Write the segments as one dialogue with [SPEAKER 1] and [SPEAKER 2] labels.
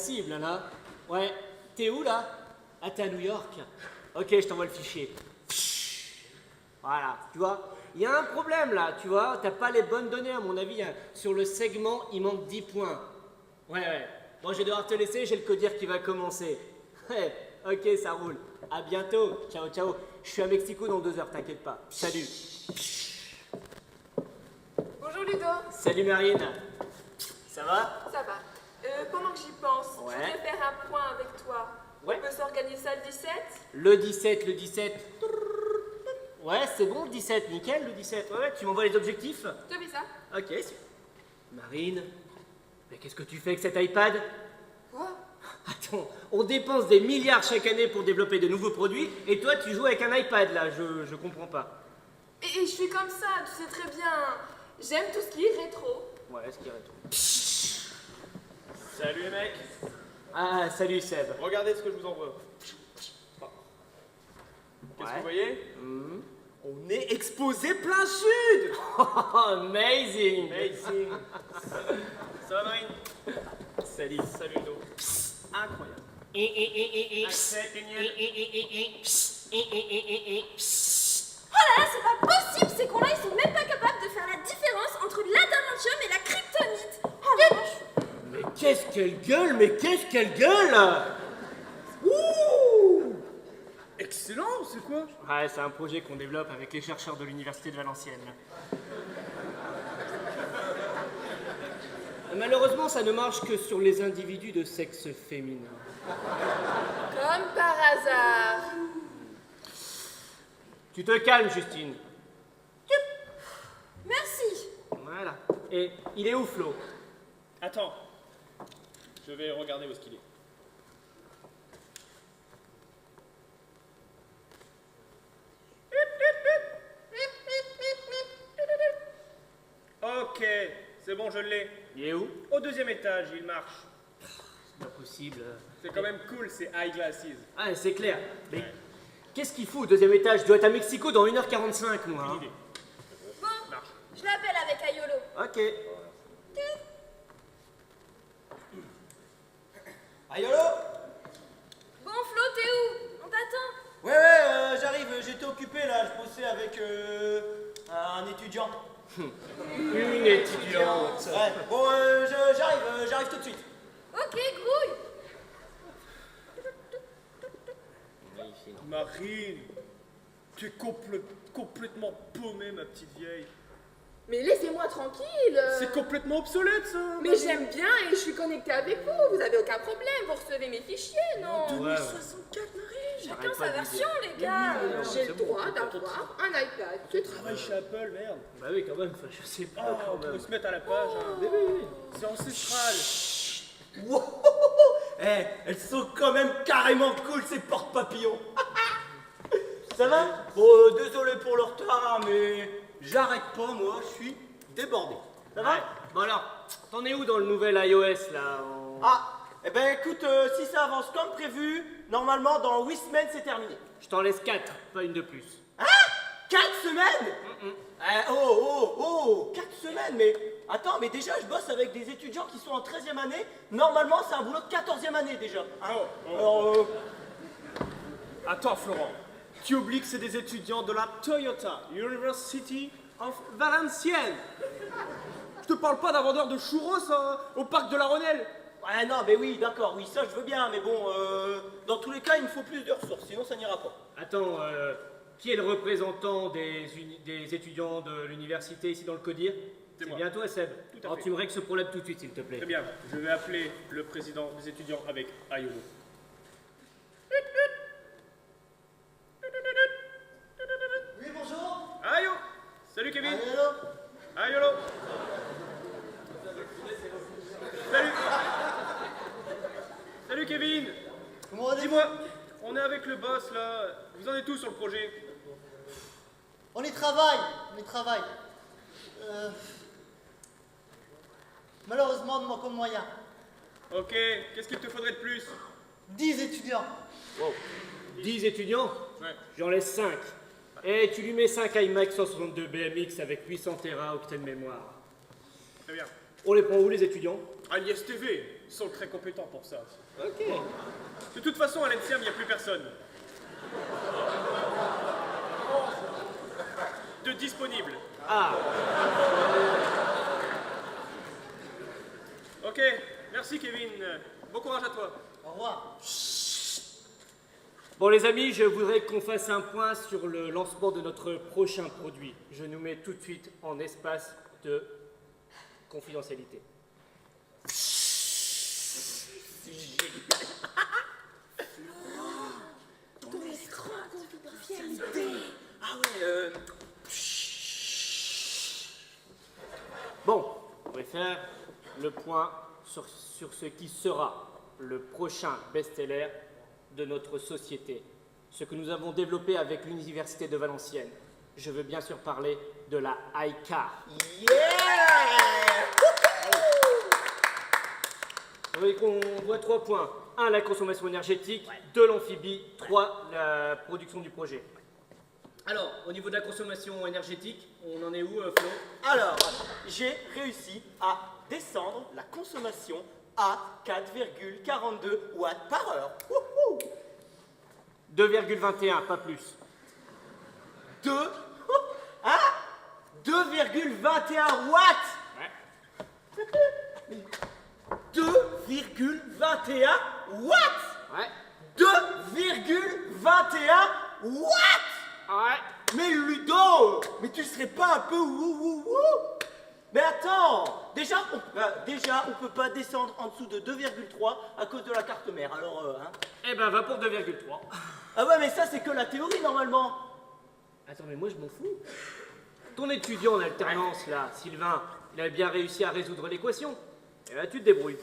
[SPEAKER 1] cible, là. Ouais. T'es où, là? Ah, t'es à New York. Ok, je t'envoie le fichier. Voilà, tu vois. Il y a un problème, là, tu vois. T'as pas les bonnes données, à mon avis. Hein. Sur le segment, il manque 10 points. Ouais. Bon, je vais devoir te laisser, j'ai le codir qui va commencer. Ouais, ok, ça roule. À bientôt. Ciao, ciao. Je suis à Mexico dans 2 heures, t'inquiète pas. Salut.
[SPEAKER 2] Bonjour Ludo.
[SPEAKER 1] Salut Marine. Ça va?
[SPEAKER 2] Ça va. Pendant que j'y pense,
[SPEAKER 1] Ouais.
[SPEAKER 2] je voudrais faire un point avec toi.
[SPEAKER 1] Ouais.
[SPEAKER 2] On peut s'organiser ça le 17?
[SPEAKER 1] Le 17. Ouais, c'est bon, le 17. Nickel, le 17. Ouais, tu m'envoies les objectifs?
[SPEAKER 2] Je te fais ça.
[SPEAKER 1] Ok, Marine, mais qu'est-ce que tu fais avec cet iPad?
[SPEAKER 2] Quoi?
[SPEAKER 1] Attends, on dépense des milliards chaque année pour développer de nouveaux produits, et toi tu joues avec un iPad là, je comprends pas.
[SPEAKER 2] Et je suis comme ça, tu sais très bien. J'aime tout ce qui est rétro.
[SPEAKER 1] Ouais, ce qui est rétro.
[SPEAKER 3] Salut les mecs,
[SPEAKER 1] Ah, salut Seb.
[SPEAKER 3] regardez ce que je vous envoie. Qu'est-ce que vous voyez? On est exposé plein sud.
[SPEAKER 1] Oh, amazing.
[SPEAKER 3] Amazing. Ça va Marine?
[SPEAKER 1] Salut.
[SPEAKER 3] Salut Ludo. Incroyable.
[SPEAKER 4] Oh là là, c'est pas possible, ces cons-là, ils sont même pas capables de faire la différence entre l'adamantium et la kryptonite. Oh la vache.
[SPEAKER 1] Mais qu'est-ce qu'elle gueule? Ouh!
[SPEAKER 3] Excellent, c'est quoi?
[SPEAKER 1] Ouais, c'est un projet qu'on développe avec les chercheurs de l'université de Valenciennes. Malheureusement, ça ne marche que sur les individus de sexe féminin.
[SPEAKER 2] Comme par hasard.
[SPEAKER 1] Tu te calmes, Justine.
[SPEAKER 4] Merci.
[SPEAKER 1] Voilà. Et il est où, Flo?
[SPEAKER 3] Attends, je vais regarder où est-ce qu'il est. Ok, c'est bon, je l'ai.
[SPEAKER 1] Il est où?
[SPEAKER 3] Au 2e étage, il marche.
[SPEAKER 1] C'est pas possible.
[SPEAKER 3] C'est quand même cool, c'est eyeglasses.
[SPEAKER 1] Ah, c'est clair. Mais
[SPEAKER 3] Ouais.
[SPEAKER 1] qu'est-ce qu'il fout au 2e étage? Je dois être à Mexico dans 1h45, moi. hein.
[SPEAKER 3] Idée.
[SPEAKER 4] Bon,
[SPEAKER 3] Marche.
[SPEAKER 4] je l'appelle avec Ayolo.
[SPEAKER 1] Ok.
[SPEAKER 5] Ayolo?
[SPEAKER 4] Bon, Flo, t'es où? On t'attend.
[SPEAKER 5] Ouais, j'arrive, j'étais occupé là, je bossais avec un étudiant.
[SPEAKER 1] Une étudiante.
[SPEAKER 5] Ouais, bon, j'arrive tout de suite.
[SPEAKER 4] Ok, grouille.
[SPEAKER 3] Marine, tu es complètement paumée, ma petite vieille.
[SPEAKER 2] Mais laissez-moi tranquille.
[SPEAKER 3] C'est complètement obsolète, ça.
[SPEAKER 2] Mais j'aime bien et je suis connectée avec vous. Vous avez aucun problème. Vous recevez mes fichiers, non?
[SPEAKER 3] 2064, Marine.
[SPEAKER 2] Chacun
[SPEAKER 1] J'arrête
[SPEAKER 2] sa
[SPEAKER 1] pas de
[SPEAKER 2] version, les gars.
[SPEAKER 1] Mais oui, non,
[SPEAKER 2] J'ai
[SPEAKER 1] c'est
[SPEAKER 2] le
[SPEAKER 1] bon,
[SPEAKER 2] droit
[SPEAKER 1] c'est bon.
[SPEAKER 2] d'avoir un iPad. C'est très
[SPEAKER 3] Travaille chez Apple, merde.
[SPEAKER 1] Bah oui, quand même, enfin, je sais pas.
[SPEAKER 3] Ah,
[SPEAKER 1] quand
[SPEAKER 3] on peut
[SPEAKER 1] même.
[SPEAKER 3] se mettre à la page. Hein.
[SPEAKER 1] Mais oui.
[SPEAKER 3] C'est ancestral.
[SPEAKER 5] Wow, eh, elles sont quand même carrément cool ces porte-papillons. Ça va? Bon, désolé pour le retard, hein, mais j'arrête pas, moi, je suis débordé. Ça va?
[SPEAKER 1] Ouais. Bon alors, t'en es où dans le nouvel iOS, là?
[SPEAKER 5] Ah, eh ben écoute, si ça avance comme prévu, normalement dans 8 semaines c'est terminé.
[SPEAKER 1] Je t'en laisse 4, pas une de plus.
[SPEAKER 5] Hein? 4 semaines? Oh, 4 semaines, mais attends, mais déjà je bosse avec des étudiants qui sont en 13e année, normalement c'est un boulot de 14e année déjà. Hein? Alors,
[SPEAKER 3] Attends, Florent. Tu oublies que c'est des étudiants de la Toyota University of Valenciennes. Je te parle pas d'un vendeur de churros au parc de la Rhônelle.
[SPEAKER 5] ouais, non, mais oui, d'accord, oui, ça je veux bien, mais bon, dans tous les cas, il me faut plus de ressources, sinon ça n'ira pas.
[SPEAKER 1] Attends, qui est le représentant des étudiants de l'université ici dans le CODIR? C'est
[SPEAKER 3] moi.
[SPEAKER 1] bien toi, Seb.
[SPEAKER 3] Tout à
[SPEAKER 1] Alors,
[SPEAKER 3] fait.
[SPEAKER 1] tu me règles ce problème tout de suite, s'il te plaît.
[SPEAKER 3] Très bien, je vais appeler le président des étudiants avec Ayolo.
[SPEAKER 5] Oui, bonjour.
[SPEAKER 3] Ayo! Salut Kevin!
[SPEAKER 5] Allô?
[SPEAKER 3] Ayolo! Salut! Salut Kevin!
[SPEAKER 5] Comment allez-vous?
[SPEAKER 3] Dis-moi, on est avec le boss là. Vous en êtes tous sur le projet?
[SPEAKER 5] On y travaille, on y travaille. Malheureusement, nous manquons de moyens.
[SPEAKER 3] Ok, qu'est-ce qu'il te faudrait de plus?
[SPEAKER 5] 10 étudiants.
[SPEAKER 1] 10 étudiants?
[SPEAKER 3] Ouais.
[SPEAKER 1] J'en laisse 5. Et tu lui mets 5 iMac 162 BMX avec 800 Tera octets de mémoire.
[SPEAKER 3] Très bien.
[SPEAKER 1] On les prend où, les étudiants?
[SPEAKER 3] À l'ISTV, ils sont très compétents pour ça.
[SPEAKER 1] Ok.
[SPEAKER 3] De toute façon, à l'NCM, il n'y a plus personne. De disponible.
[SPEAKER 1] Ah,
[SPEAKER 3] Ok, merci Kevin. Bon courage à toi.
[SPEAKER 5] Au revoir.
[SPEAKER 1] bon les amis, je voudrais qu'on fasse un point sur le lancement de notre prochain produit. Je nous mets tout de suite en espace de confidentialité.
[SPEAKER 5] Ah ouais,
[SPEAKER 1] Bon, on va faire le point sur ce qui sera le prochain best-seller de notre société. Ce que nous avons développé avec l'Université de Valenciennes. Je veux bien sûr parler de la iCar.
[SPEAKER 5] yeah!
[SPEAKER 1] Vous voyez qu'on voit 3 points. 1, la consommation énergétique. 2, l'amphibie. 3, la production du projet. Alors, au niveau de la consommation énergétique, on en est où, Flo?
[SPEAKER 5] Alors, j'ai réussi à descendre la consommation à 4,42 watts par heure. Wouhou!
[SPEAKER 1] 2,21, pas plus.
[SPEAKER 5] 2 hein 2,21 watts.
[SPEAKER 1] Ouais.
[SPEAKER 5] 2,21 watts.
[SPEAKER 1] Ouais.
[SPEAKER 5] 2,21 watts.
[SPEAKER 1] Ouais.
[SPEAKER 5] Mais Ludo, mais tu serais pas un peu Mais attends, déjà on peut pas descendre en dessous de 2,3 à cause de la carte mère. Alors hein.
[SPEAKER 1] Eh ben, va pour 2,3.
[SPEAKER 5] Ah ouais, mais ça c'est que la théorie normalement.
[SPEAKER 1] Attends, mais moi je m'en fous. Ton étudiant en alternance, là, Sylvain, il a bien réussi à résoudre l'équation. Et là, tu te débrouilles.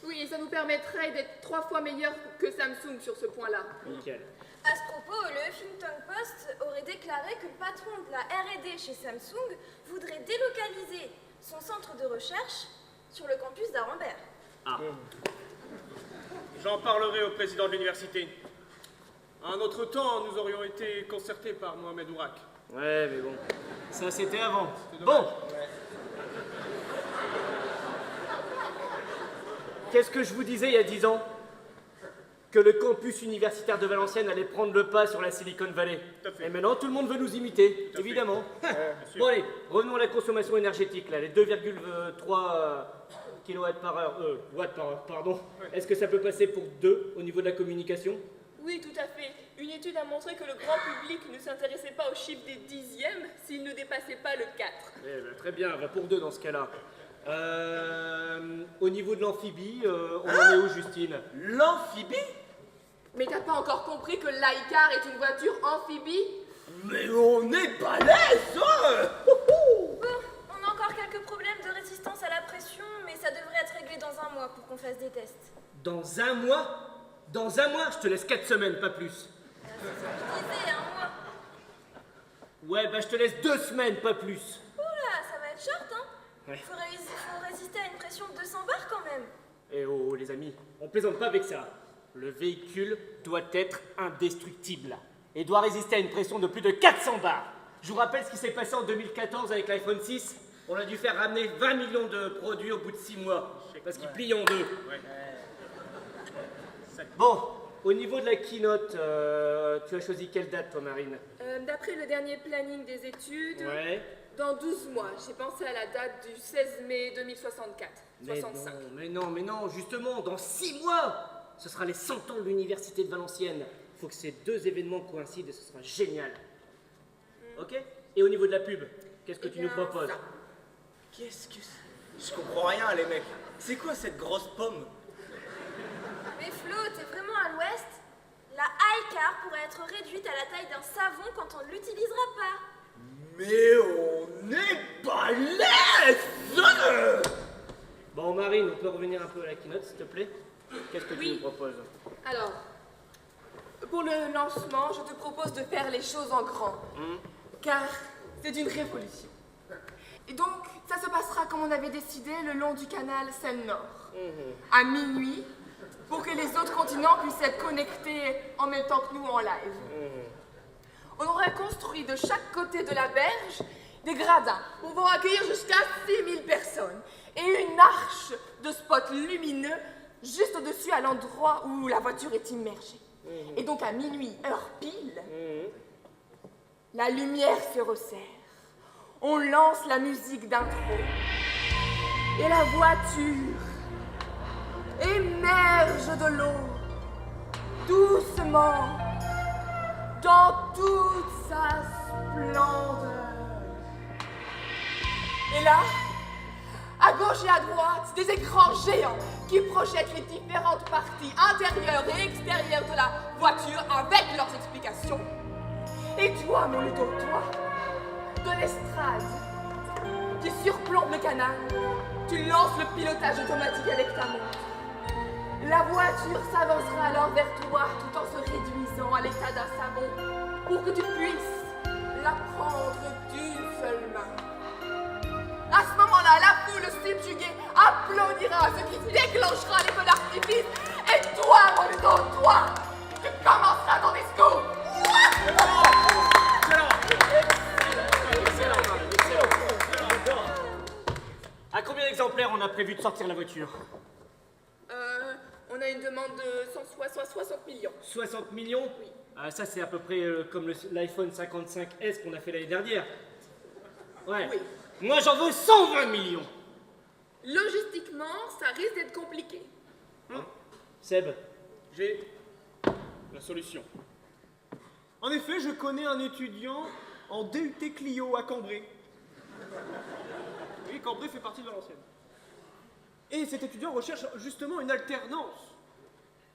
[SPEAKER 2] Oui, et ça nous permettrait d'être 3 fois meilleurs que Samsung sur ce point-là.
[SPEAKER 1] Nickel.
[SPEAKER 4] À ce propos, le Huffington Post aurait déclaré que le patron de la R&D chez Samsung voudrait délocaliser son centre de recherche sur le campus d'Arambert.
[SPEAKER 1] Ah.
[SPEAKER 3] J'en parlerai au président de l'université. À un autre temps, nous aurions été concertés par Mohamed Ourak.
[SPEAKER 1] Ouais, mais bon. Ça, c'était avant.
[SPEAKER 3] C'est dommage.
[SPEAKER 1] Bon. Qu'est-ce que je vous disais il y a 10 ans? Que le campus universitaire de Valenciennes allait prendre le pas sur la Silicon Valley.
[SPEAKER 3] Tout à fait.
[SPEAKER 1] Et maintenant, tout le monde veut nous imiter,
[SPEAKER 3] Tout à fait.
[SPEAKER 1] évidemment.
[SPEAKER 3] sûr.
[SPEAKER 1] Bon, allez, revenons à la consommation énergétique, là, les 2,3 kilowatts par heure, watts par heure, pardon. Est-ce que ça peut passer pour 2 au niveau de la communication?
[SPEAKER 2] Oui, tout à fait. Une étude a montré que le grand public ne s'intéressait pas au chiffre des dixièmes s'il ne dépassait pas le 4.
[SPEAKER 1] Eh ben, très bien, va pour 2 dans ce cas-là. Au niveau de l'amphibie, on en est où, Justine?
[SPEAKER 5] L'amphibie?
[SPEAKER 2] Mais t'as pas encore compris que l'iCar est une voiture amphibie?
[SPEAKER 5] Mais on est balèze, hein.
[SPEAKER 4] Bon, on a encore quelques problèmes de résistance à la pression, mais ça devrait être réglé dans un mois pour qu'on fasse des tests.
[SPEAKER 1] Dans un mois? Dans un mois? Je te laisse 4 semaines, pas plus.
[SPEAKER 4] Je disais un mois.
[SPEAKER 1] Ouais, bah je te laisse 2 semaines, pas plus.
[SPEAKER 4] Oula, ça va être short, hein?
[SPEAKER 1] Ouais.
[SPEAKER 4] Faut résister à une pression de 200 bars quand même.
[SPEAKER 1] Eh oh, les amis, on plaisante pas avec ça. Le véhicule doit être indestructible et doit résister à une pression de plus de 400 bars. Je vous rappelle ce qui s'est passé en 2014 avec l'iPhone 6. On a dû faire ramener 20 millions de produits au bout de 6 mois parce qu'ils plient en 2.
[SPEAKER 3] Ouais.
[SPEAKER 1] Bon, au niveau de la keynote, tu as choisi quelle date, toi, Marine?
[SPEAKER 2] D'après le dernier planning des études,
[SPEAKER 1] Ouais.
[SPEAKER 2] dans 12 mois, j'ai pensé à la date du 16 mai 2064. 65.
[SPEAKER 1] Mais non, justement, dans 6 mois, ce sera les 100 ans de l'Université de Valenciennes. Il faut que ces 2 événements coïncident et ce sera génial. Ok? Et au niveau de la pub, qu'est-ce que
[SPEAKER 2] Eh
[SPEAKER 1] tu nous
[SPEAKER 2] bien,
[SPEAKER 1] proposes?
[SPEAKER 2] ça.
[SPEAKER 5] Qu'est-ce que c'est? Je comprends rien, les mecs. C'est quoi cette grosse pomme?
[SPEAKER 4] Mais Flo, t'es vraiment à l'ouest? La iCar pourrait être réduite à la taille d'un savon quand on ne l'utilisera pas.
[SPEAKER 5] Mais on est balèze!
[SPEAKER 1] Bon, Marine, on peut revenir un peu à la keynote, s'il te plaît? Qu'est-ce que tu
[SPEAKER 2] Oui.
[SPEAKER 1] nous proposes?
[SPEAKER 2] Alors, pour le lancement, je te propose de faire les choses en grand. Car c'est une révolution. Et donc, ça se passera comme on avait décidé le long du canal Seine-Nord. À minuit, pour que les autres continents puissent être connectés en même temps que nous en live. On aurait construit de chaque côté de la berge des gradins pouvant accueillir jusqu'à 6000 personnes. et une arche de spots lumineux juste au-dessus à l'endroit où la voiture est immergée. Et donc à minuit, heure pile, la lumière se resserre. On lance la musique d'intro et la voiture émerge de l'eau, doucement, dans toute sa splendeur. Et là, à gauche et à droite, des écrans géants qui projettent les différentes parties intérieures et extérieures de la voiture avec leurs explications. Et toi, mon Ludo, toi, de l'estrade, qui surplombe le canal, tu lances le pilotage automatique avec ta montre. La voiture s'avancera alors vers toi tout en se réduisant à l'état d'un savon pour que tu puisses la prendre d'une seule main. À ce moment-là, la foule subjuguée applaudira, ce qui déclenchera les feux d'artifice. Et toi, mon Ludo, toi, tu commenceras ton discours.
[SPEAKER 1] À combien d'exemplaires on a prévu de sortir la voiture?
[SPEAKER 2] On a une demande de 60 millions.
[SPEAKER 1] 60 millions?
[SPEAKER 2] Oui.
[SPEAKER 1] Ah, ça, c'est à peu près comme l'iPhone 55S qu'on a fait l'année dernière. Ouais.
[SPEAKER 2] Oui.
[SPEAKER 1] Moi, j'en veux 120 millions.
[SPEAKER 2] Logistiquement, ça risque d'être compliqué.
[SPEAKER 1] Seb,
[SPEAKER 3] J'ai la solution. En effet, je connais un étudiant en DUT Clio à Cambrai. Oui, Cambrai fait partie de Valenciennes. Et cet étudiant recherche justement une alternance.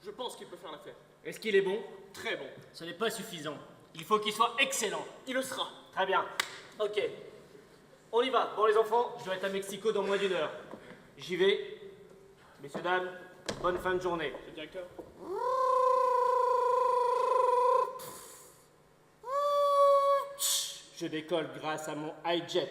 [SPEAKER 3] Je pense qu'il peut faire l'affaire.
[SPEAKER 1] est-ce qu'il est bon?
[SPEAKER 3] Très bon.
[SPEAKER 1] Ce n'est pas suffisant. Il faut qu'il soit excellent.
[SPEAKER 3] Il le sera.
[SPEAKER 1] Très bien. Ok. On y va. Bon, les enfants, je dois être à Mexico dans moins d'1 heure. J'y vais. Messieurs, dames, bonne fin de journée.
[SPEAKER 3] Monsieur le directeur.
[SPEAKER 1] Je décolle grâce à mon iJet.